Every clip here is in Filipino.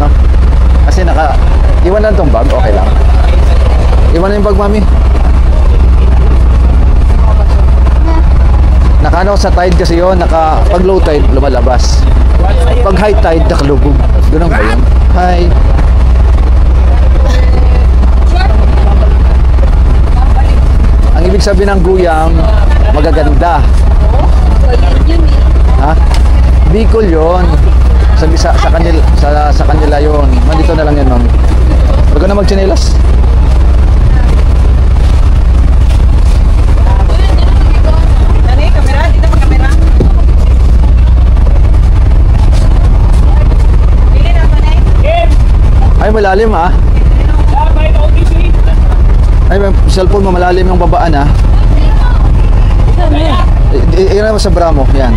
no? Kasi iwan lang tong bag, okay lang. Iwan na yung bag, mami. Naka sa tide kasi yun, pag low tide, lumalabas. Pag high tide, nakalubog. Ganun ba yun? Hi. Ang ibig sabihin ng guyam, magaganda. Ha? Bicol yun. Sa kanila yun. Nandito na lang yan, mami. Huwag ka na magtsinelas. Ay, malalim ah. Ay, cellphone mo malalim yung babaan ah. Iyan mo sa Bramo, yan.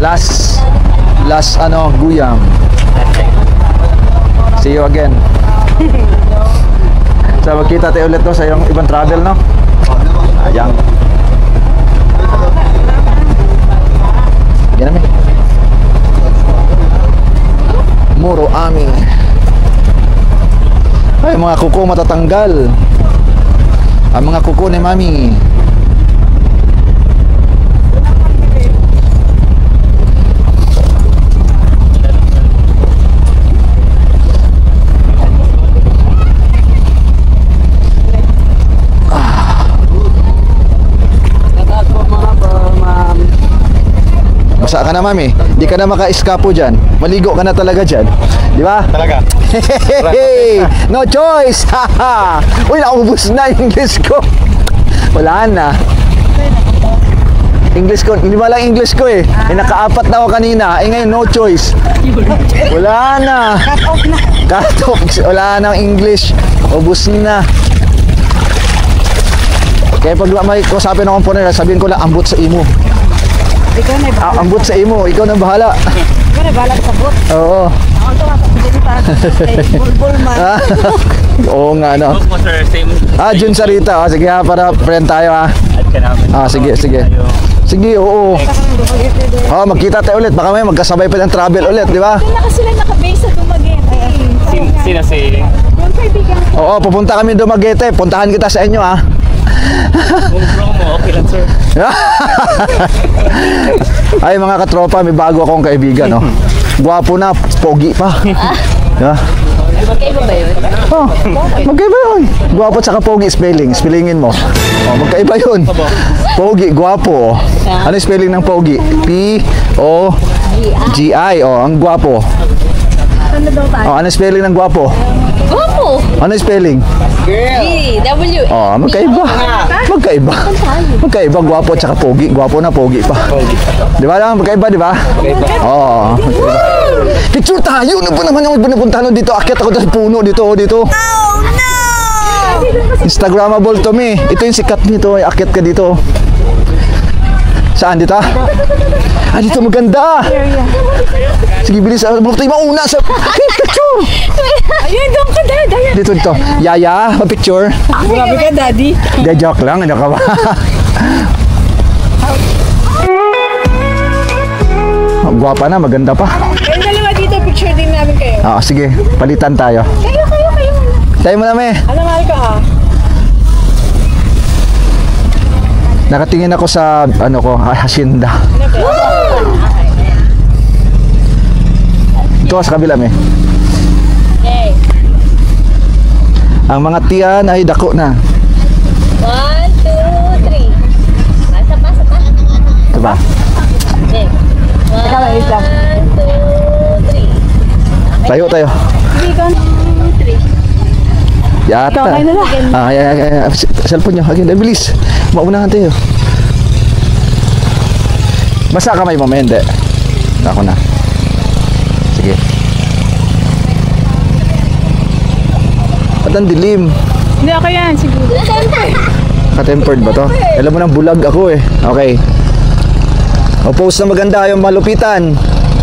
Last guyam. See you again. So magkita tayo ulit no sa yung ibang travel no. Ayan. Yan namin. Muro Ami. Ay, mga kuko matatanggal. Ang mga kuko ni mami. Basa ka na, mami. Di ka na maka-eskapo dyan. Maligo ka na talaga dyan. Di ba? Talaga. No choice. Uy, naubos na yung English ko. Wala na. English ko, lima lang English ko eh. Naka-4 na ako kanina. Ngayon, no choice. Wala na. Cut off. Wala na English. Ubus na. Kaya pag may kusapin ng component, sabihin ko lang, ambot sa imo. Ikaw na bahala. Ambot sa imo, ikaw na bahala. Ikaw na bahala sa bot. Oo. Ako ito nga, bulbul man. Oo nga, no. Jun Sarita. Sige ha, para friend tayo ha. Sige. Sige, oo. Magkita tayo ulit. Baka may magkasabay pa ng travel ulit, di ba? Doon na kasi sila nakabase sa Dumaguete. Sino si? Yung kaibigan ko. Oo, pupunta kami Dumaguete. Puntahan kita sa inyo ha. Kung bro mo, okay lang sir. Ay mga katropa, may bago akong kaibigan, no. Gwapo na, pogi pa. Magkaiba ba yun? Magkaiba yun. Gwapo at saka pogi spellingin mo. Magkaiba yun. Pogi, gwapo. Ano yung spelling ng pogi? P-O-G-I. Ang gwapo. Ano daw tayo? Ano yung spelling ng gwapo? Gwapo! Ano yung spelling? G-W. Magkaiba. Magkaiba, gwapo at saka pogi. Gwapo na, pogi pa. Di ba lang? Magkaiba, di ba? Oo. Picture tayo. Ano ba naman yung pinapuntahan dito? Akyat ako sa puno dito. Oh no! Instagrammable to me. Ito yung sikat nito. Akyat ka dito. Saan dito? Dito maganda. Sige, bilis. Bulok tayo mauna sa picture. Ayun, doon ka, Dad. Dito. Yaya, picture. Grabe ka, Daddy. Hindi, joke lang. Ano ka ba? Gwapa na, maganda pa. Yung dalawa dito, picture din namin kayo. Sige, palitan tayo. Kayo. Tayo mo na, me. Ano mahal ka ha? Nakatingin ako sa, hacienda. Ito sa kabila, me. Okay. Ang mga tiyan ay dako na. 1, 2, 3. Asa pa. Ito ba? Okay. 1, 2, 3. Tayo. Bigon. 3. Yata. Cellphone nyo. Again, bilis. Maunahan tayo. Basa kamay mo, hindi. Ako na. Sige. Ba't ang dilim? Hindi ako yan, siguro. Ka-tempered ba to? Alam mo nang bulag ako eh. Okay. Post na maganda yung malupitan.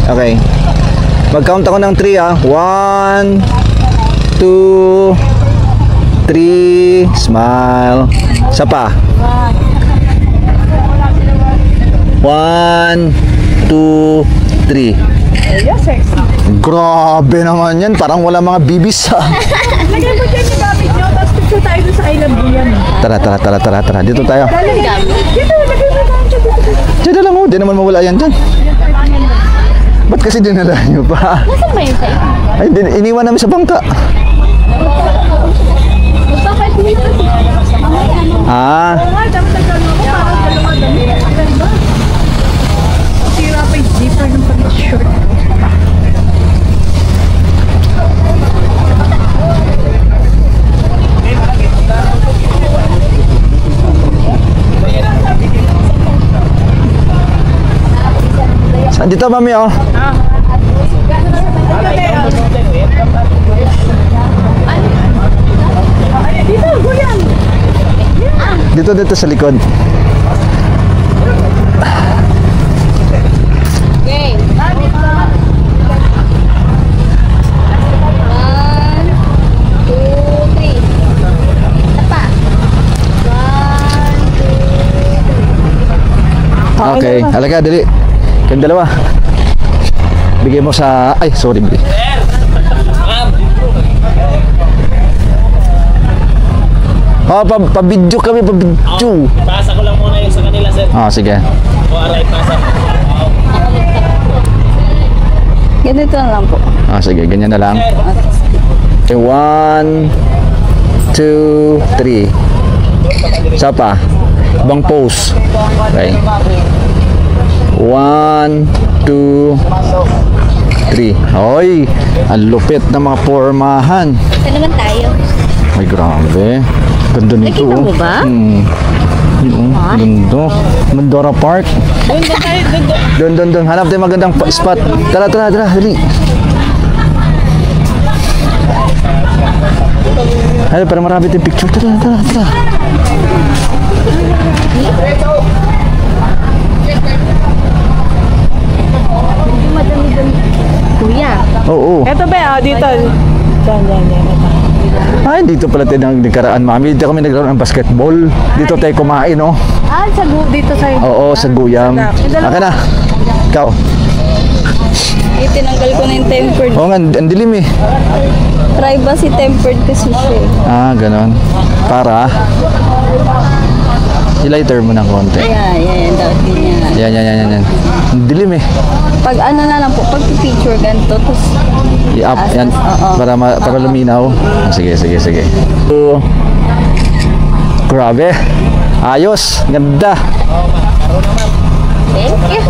Okay. Mag-count ako ng 3 ha. 1, 2, 3. Smile. Isa pa. 1, 2, 3. Yeah, sexy. Grabe naman yan. Parang wala mga bibis ha. Lagyan mo dyan yung gamit nyo, tapos picture tayo dun sa I love you yan. Tara. Dito tayo. Dito, lagyan mo dyan. Diyan na lang oh. Di naman mawala yan dyan. Ba't kasi dinala nyo pa? Nasaan ba yun sa Ay, iniwan namin sa bangka. Bakit dito? Ah. Nga, dapat nagkano ako, parang dalawa damit. Ganda. Sira pa yung zipper ng pag-short. Dito mami oh. Dito, Guyan! Dito sa likod. Okay. 1, 2, 3. Isa pa. 1, 2, 3. Okay, halaga dali. Kayong dalawa. Bigay mo sa... Ay, sorry. Oh, pa-video kami, pa-video. Pasa ko lang muna yung sa kanila, sir. Ah, sige. O, aray, pasa. Ganito na lang po. Ah, sige, ganyan na lang. Okay, 1, 2, 3. Isa pa. Ibang pose. Okay. 1, 2, 3. Hoy, ang lupit ng mga pormahan. Saan naman tayo? Ay, grabe. Ganda nito. Nakita mo ba? Ganda. Mandora Park. Doon. Hanap tayo magandang spot. Tara, dali. Ay, para marami tayong picture. Tara. Kuya. Oo. Ito ba? Dito. Diyan. Ay, dito pala tayo nagkaraan, mami. Dito kami naglaro ng basketball. Dito tayo kumain, oh. Ah, dito sa'yo. Oo, sa Guyam. Aka na. Ikaw. Tinanggal ko na yung tempered. Oo nga, ang dilim eh. Privacy tempered kasi siya. Ah, ganon. Para i-lighter mo ng konti. Yan. Dapat ganyan. Yan. Ang dilim eh. Pag ano na lang po, pag picture ganito, tapos I-up yan para luminaw. Ah, sige. So, grabe. Ayos, ganda. thank you.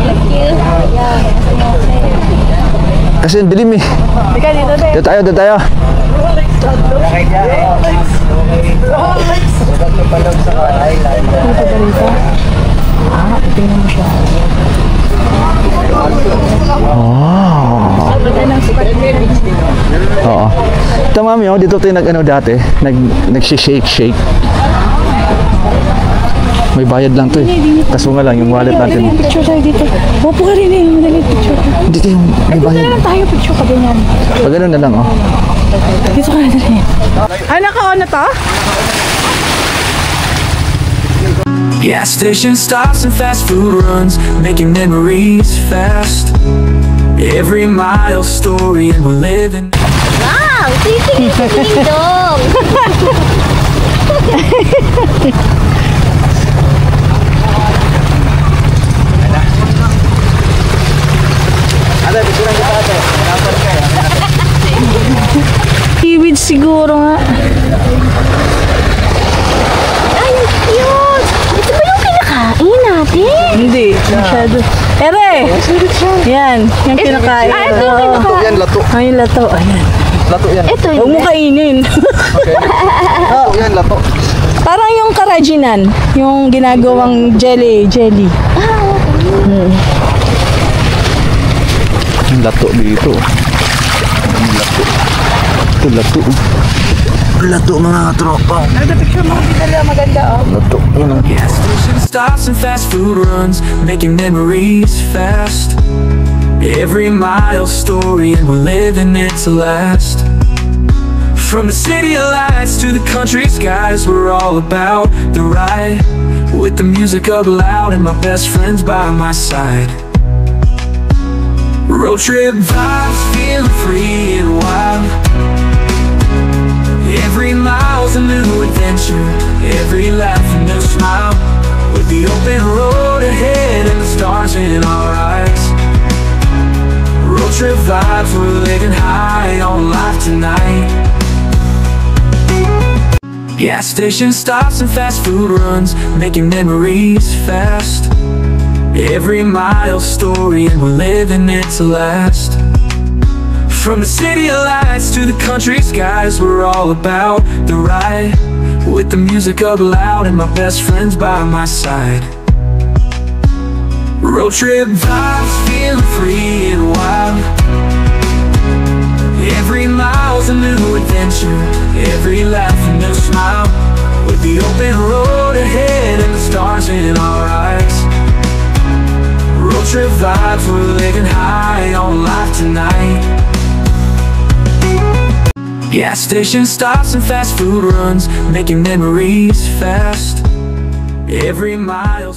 Thank you. Kasi ang dilim eh. Dito tayo. Oo. Ito mami, oh, dito tayo dati, nag-shake. May bayad lang to eh. Kaso nga lang, yung wallet natin. Picture tayo dito. Wapo ka rin eh. Madali picture. Hindi tayo, may Picture bayad. na lang tayo. Picture ka ganyan. Pag ganun na lang, oh. Dito ka na rin. Ay, naka-on na to? Gas station stops and fast food runs, making memories fast. Every mile story and we're living. Wow! Titingin dong! Seaweed siguro nga. Ay, cute! Ito ba yung kinakain natin? Hindi, masyado. Ere! Yan, yung kinakain. Ah, ito yung Lato kinakain. yan, lato. Ay, lato. Ayan. Lato yan. Ito Huwag mo kainin. Lato yan, lato. Parang yung karajinan, yung ginagawang jelly. Ang lato dito. Ang lato. Ito, lato. Lato mga tropa. Lato. Gas station stops and fast food runs, making memories fast. Every mile story and we're living it to last. From the city lights to the country skies, we're all about the ride. With the music up loud and my best friends by my side. Road trip vibes, feeling free and wild. Every mile's a new adventure, every laugh a new smile. With the open road ahead and the stars in our eyes. Road trip vibes, we're living high on life tonight. Gas station stops and fast food runs, making memories fast. Every mile's story and we're living it to last. From the city lights to the country skies, we're all about the ride. With the music up loud and my best friends by my side. Road trip vibes, feeling free and wild. Every mile's a new adventure, every laugh a new smile. With the open road ahead and the stars in our eyes. Road trip vibes, we're living high on life tonight. Gas station stops and fast food runs, making memories fast. Every mile's